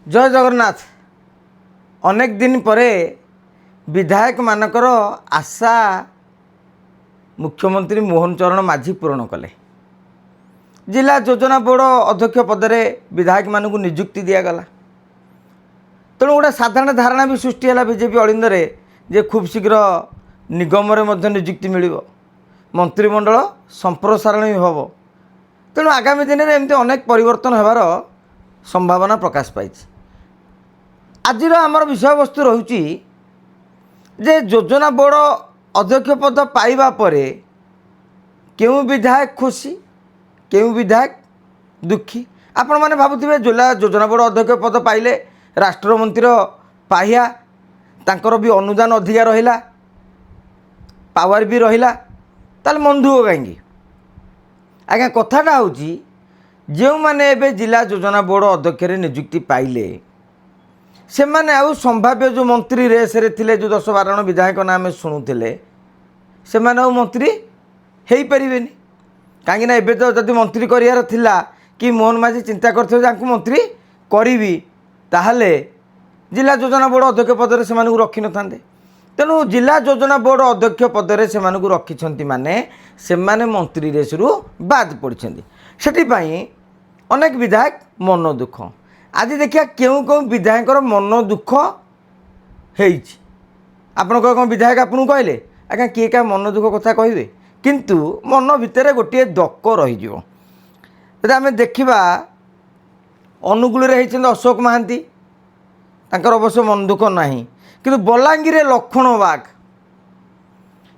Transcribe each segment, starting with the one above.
जय जगन्नाथ। अनेक दिन पर विधायक मानकर आशा मुख्यमंत्री मोहन चरण माझी पूरण कले। जिला योजना बोर्ड अध्यक्ष पदरे विधायक मानू निजुक्ति दिगला। तेणु गोटे साधारण धारणा भी सृष्टि है बीजेपी अलिंदे जे खूब शीघ्र निगम निजुक्ति मिल मंत्रिमंडल संप्रसारण भी हम। तेणु आगामी दिन में एमती अनेक परिवर्तन होबार संभावना प्रकाश पाई। आज आमर विषय वस्तु रही जे योजना बोर्ड अध्यक्ष पद पाइबा परे क्यों विधायक खुशी क्यों विधायक दुखी। आपण मैंने भावुवे जिला योजना बोर्ड अध्यक्ष पद पाइले राष्ट्रमंत्री पाहिया तांकर भी अनुदान अधिकार रहिला पावर भी रहिला ताल मन दुख कहीं। आज्ञा कथाटा हूँ जो मैंने एवं जिला योजना बोर्ड अध्यक्ष निजुक्ति पाइले से मैंने आउ संभाव्य जो मंत्री रेस रे थिले जो 10-12 जन विधायक नाम शुणुले से मैंने मंत्री हो पारे कहीं एवं तो जब मंत्री करार थिला कि मोहन माझी चिंता करते मंत्री करी ताहले जिला योजना बोर्ड अध्यक्ष पदरे से रखी न था। तेणु जिला योजना बोर्ड अध्यक्ष पदरे से रखी माने से मंत्री रेस रु बाद पड़ते से अनेक विधायक मन दुख। आज देखिए क्यों क्यों विधायक मन दुख आपण कौन विधायक आपन कहले आज्ञा किए क्या मन दुख कथा कहे किंतु मन भितर गोटे दक रही आम देखा अनुकूल अशोक महांती तांकर अवश्य मन दुख ना कि बलांगीर लक्ष्मण बाग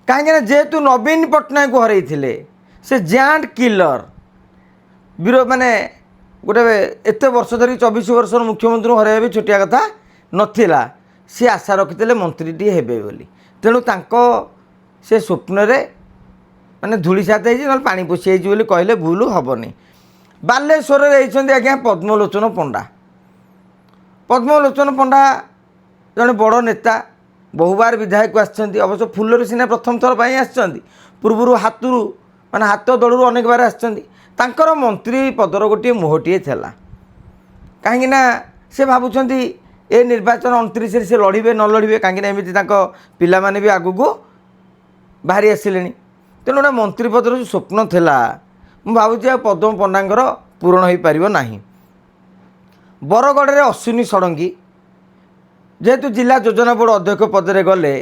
कहीं जेहेतु नवीन पट्टनायक हरई से जांट किलर वीर माने गोटे एत वर्ष धरी 24 वर्ष मुख्यमंत्री हरई भी छोटिया कथा नथिला सी आशा रखिते मंत्रीटी हेबे बोली। तेणु तांको से स्वप्न माने धूली साथ ना पानी पोषी बोली कहले भूल हेनी। बालेश्वर आज्ञा पद्मलोचन पंडा। पद्मलोचन पंडा जड़े बड़ नेता बहुबार विधायक आसछन्ति अवश्य फुलर सीना प्रथम थर पर आसछन्ति पूर्व हाथरू माने हाथ दलू अनेक बार आसछन्ति तांकर मंत्री पदर गोटे मोहटीए थिला कहीं से भावुंट ए निर्वाचन 29 से लड़े न लड़े कहीं एमती पिला माने भी आगू बाहरी आसिले। तेणु गोटे मंत्री पदर जो स्वप्न थिला मु भावुँ पद्म पंडा पूरण हो पार ना। बरगढ़ अश्विनी षडंगी जेहेतु जिला योजना बोर्ड अध्यक्ष पदरे गले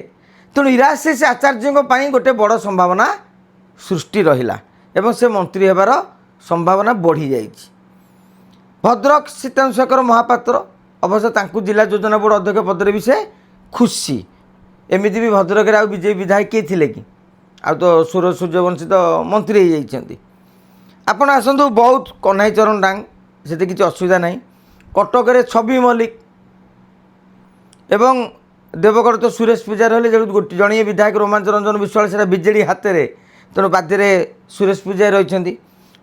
तेणु इराशीष आचार्य गोटे बड़ संभावना सृष्टि रहिला एवं से मंत्री होबार संभावना बढ़ी जाइए। भद्रक सीतांशेखर महापात्र अवश्य तांकु जिला योजना बोर्ड अध्यक्ष पदरे भी से खुशी। एमती भी भद्रक आउ बीजेपी विधायक किए थे कि आ तो सूरज सूर्यवंशी तो मंत्री हो जाइए। आपण आसतु बहुत कन्हई चरण डांग से किसी असुविधा ना। कटक छवि मल्लिक एवं देवगढ़ तो सुरेश पूजार रही जो गोटे जड़े विधायक रोमांच रंजन विश्वाल से विजेडी हाथ में तेणु बाध्य सुरेश पूजार रही।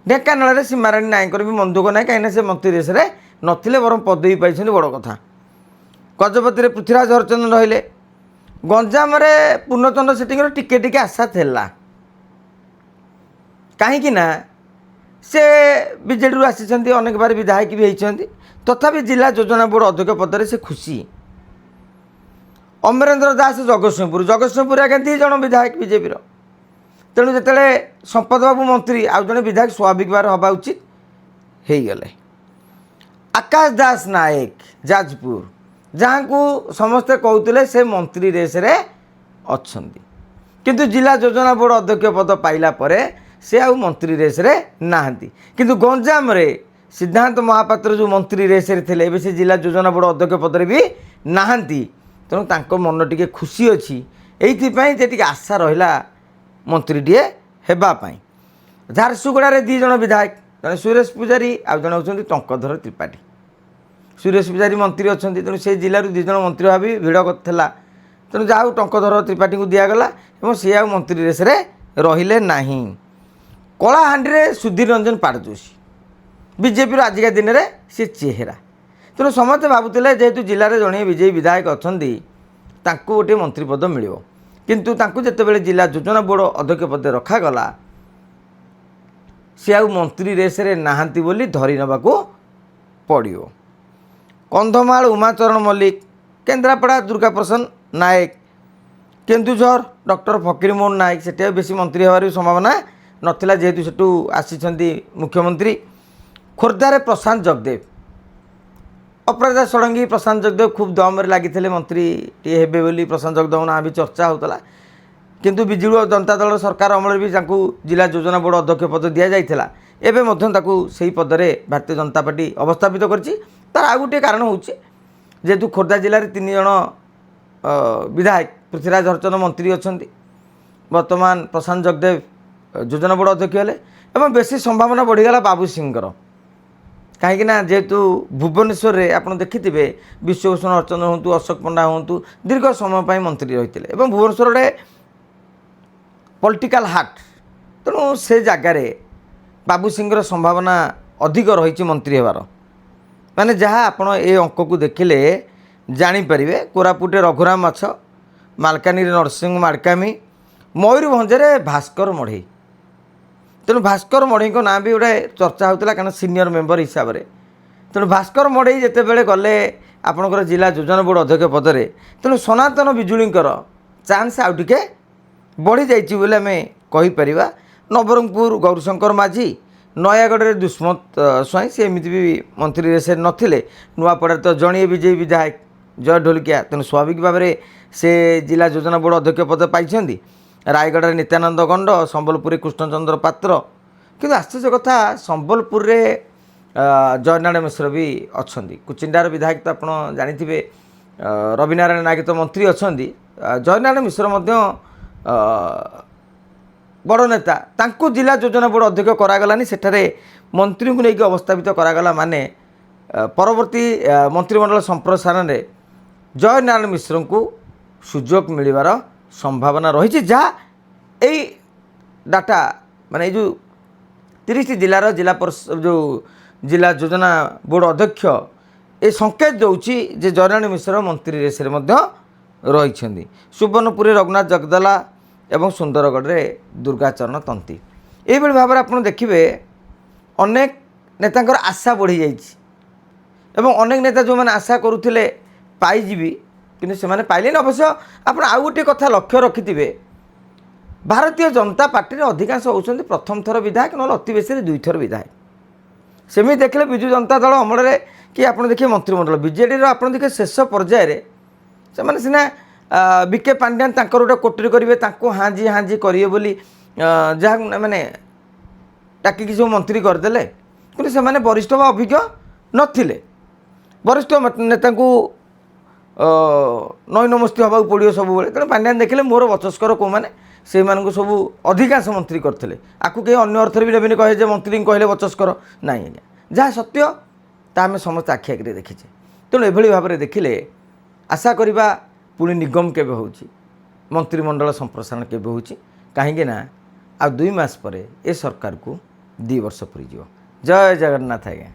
ढेंकानाल सीमाराणी नायक भी मन दुख ना कहीं से मंत्री रेस नथिले बर पदवी पाई बड़ कथा। गजपति पृथ्वीराज हरचंदन रहिले। गंजाम पूर्णचंद्र सेठी टिके टिके आशा थिला कहीं से विजेडी आसी अनेक बार विधायक भी होती तथापि जिला योजना बोर्ड अध्यक्ष पदरे से खुशी। अमरेंद्र दास जगतसिंहपुर आगे 2 जन विधायक बीजेपी तेणु जिते संपद बाबू मंत्री आउ जड़े विधायक स्वाभाविक बार हवा उचित हो गले। आकाश दास नायक जाजपुर जहाँ को समस्ते कहते से मंत्री रेस रे अच्छंती किंतु जिला योजना बोर्ड अध्यक्ष पद पाइला परे से आउ मंत्री रेस रे नाहंती। किंतु गंजाम रे सिद्धांत महापात्र जो मंत्री रेस रे थिले एबे से जिला योजना बोर्ड अध्यक्ष पद भी नाहंती। तेणु तांको मन टिके खुशी अच्छी ये आशा रहा मंत्रीटे हेबापाई। झारसुगुड़ा 2 जन विधायक जड़े सुरेश पूजारी आउ जड़े होती टंकधर त्रिपाठी। सुरेश पूजारी मंत्री अच्छा तेणु से जिलूर 2 जन मंत्री भावी भिड़ था तेणु जहाँ टंकधर त्रिपाठी को दिगला और सी आ मंत्री रेस रहिले नहीं। कलाहांडी सुधीर रंजन पाड़जोशी बीजेपी आजिका दिन में सी चेहरा तेणु समस्ते भावुले जेहेतु जिले में जड़े विजयी विधायक अच्छा गोटे मंत्री पद मिल किंतु जितेबाला जिला योजना बोर्ड अध्यक्ष पद रखागला सी आउ मंत्री रेस रे नाहांती बोली धरी नबाकू पड़ो। कंधमाल उमाचरण मल्लिक, केन्द्रापड़ा दुर्गा प्रसाद नायक, केन्दुझर डॉक्टर फकीरमोहन नायक से बेसी मंत्री होवार संभावना नथिला जेहेतु सेठू आसी मुख्यमंत्री। खोर्धारे प्रशांत जगदेव, अपराजिता षडंगी प्रशांत जगदेव खूब दम लगी मंत्री टे हेबे बोली प्रशांत जगदेव ना भी चर्चा होता किंतु बिजुली और जनता दल सरकार अमल भी जिला योजना बोर्ड अध्यक्ष पद दि जाता एवं से पदरे भारतीय जनता पार्टी अवस्थापित कर आ गोटे कारण हूँ जेहेतु खोर्धा जिले में 3 जन विधायक पृथ्वीराज हरचंद मंत्री अच्छा बर्तमान प्रशांत जगदेव योजना बोर्ड अध्यक्ष हेले एवं बेसी संभावना बढ़ीगला बाबू सिंह कहीं जेहेतु भुवनेश्वर में आप देखिथे विश्वभूषण हरचंद हूँ अशोक पंडा हूँ दीर्घ समय मंत्री रही है भुवनेश्वर गोटे पॉलिटिकल हार्ट तेणु से जगार बाबू सिंह संभावना अधिक रही मंत्री होवार माने जहाँ आपण ए अंक को देखिले जानीपारे कोरापुटे रघुराम माछ, मालकानगिरी नरसिंह माड़कामी, मयूरभंजे भास्कर मढ़ई। तेणु भास्कर मढ़ई को ना भी गोटे चर्चा होता कारण सीनियर मेंबर हिसाब से तेणु भास्कर मढ़ई जिते बड़े गले आपणकर जिला योजना बोर्ड अध्यक्ष पदरे तेणु सनातन बिजुलींकर चांस आउ टिके बढ़ी जाइए आम कहीपर। नवरंगपुर गौरशंकर माझी, नयागढ़ दुष्मत स्वाई सी एमती भी मंत्री रेस नथिले, नुआपड़ा तो जड़े विजयी विधायक जय ढोलकिया तेणु स्वाभाविक भाव में से जिला योजना बोर्ड अध्यक्ष पद पाई। रायगढ़ नित्यानंद गंड, संबलपुर कृष्णचंद्र पात्र किंतु आश्चर्य कथा संबलपुर जयनारायण मिश्र भी अच्छा। कुचिंडार विधायक तो आप जानी रविनारायण नायक तो मंत्री अच्छा, जयनारायण मिश्र बड़ नेता तांको जिला योजना बोर्ड अध्यक्ष करागलानी सेठारे मंत्री को लेकिन अवस्थापित करागला माने परवर्ती मंत्रिमंडल संप्रसारण में जय नारायण मिश्र को सुजोग मिलवार संभावना रही जहाँ यही डाटा माने जो 30 जिलार जिला जो जिला योजना बोर्ड अध्यक्ष ये संकेत दूसरी जे जयनारायण मिश्र मंत्री रेस रही। सुवर्णपुर रघुनाथ जगदला एवं सुंदरगढ़ में दुर्गाचरण तंती यही भाव में आप देखिए अनेक नेतांकर आशा बढ़ी जाइए अनेक नेता जो मैंने आशा करुले पाइबी कि से पाइले अवश्य आप आउ गोटे कथा लक्ष्य रखिथे भारतीय जनता पार्टी अधिकांश होती प्रथम थर विधायक ना अति बेसी 2 थर विधायक सेमि देखले विजु जनता दल अमल कि आप देखिए मंत्रिमंडल बीजेडी आप देखिए शेष पर्यायर से सीना बीके पांड्यान तांकर गोटे कोटरी करेंगे हाजी हाजी करेंगे बोली जहाँ मैंने टाकिकी सब मंत्री करदे कि से वरिष्ठ व अभिज्ञ नथिले वरिष्ठ नेता नई नमस्ती हवा पड़ो सब तेणु पांड्यान देखिले मोर वचस्कर कौ मैंने से सब अधिकांश मंत्री करते आपको कहीं अन्य अर्थ भी नेबेनि कहे मंत्री कहले वचस्कर नाई आज्ञा जहाँ सत्य तामें समस्त आखि आगे देखीचे। तेणु एभली भाव में देखिले आशा करवा पुणी निगम केबे होउची मंत्रिमंडल संप्रसारण केबे होउची कहीं ना आ 2 मास पर ए सरकार को 2 वर्ष पूरी जीव। जय जगन्नाथ आज्ञा।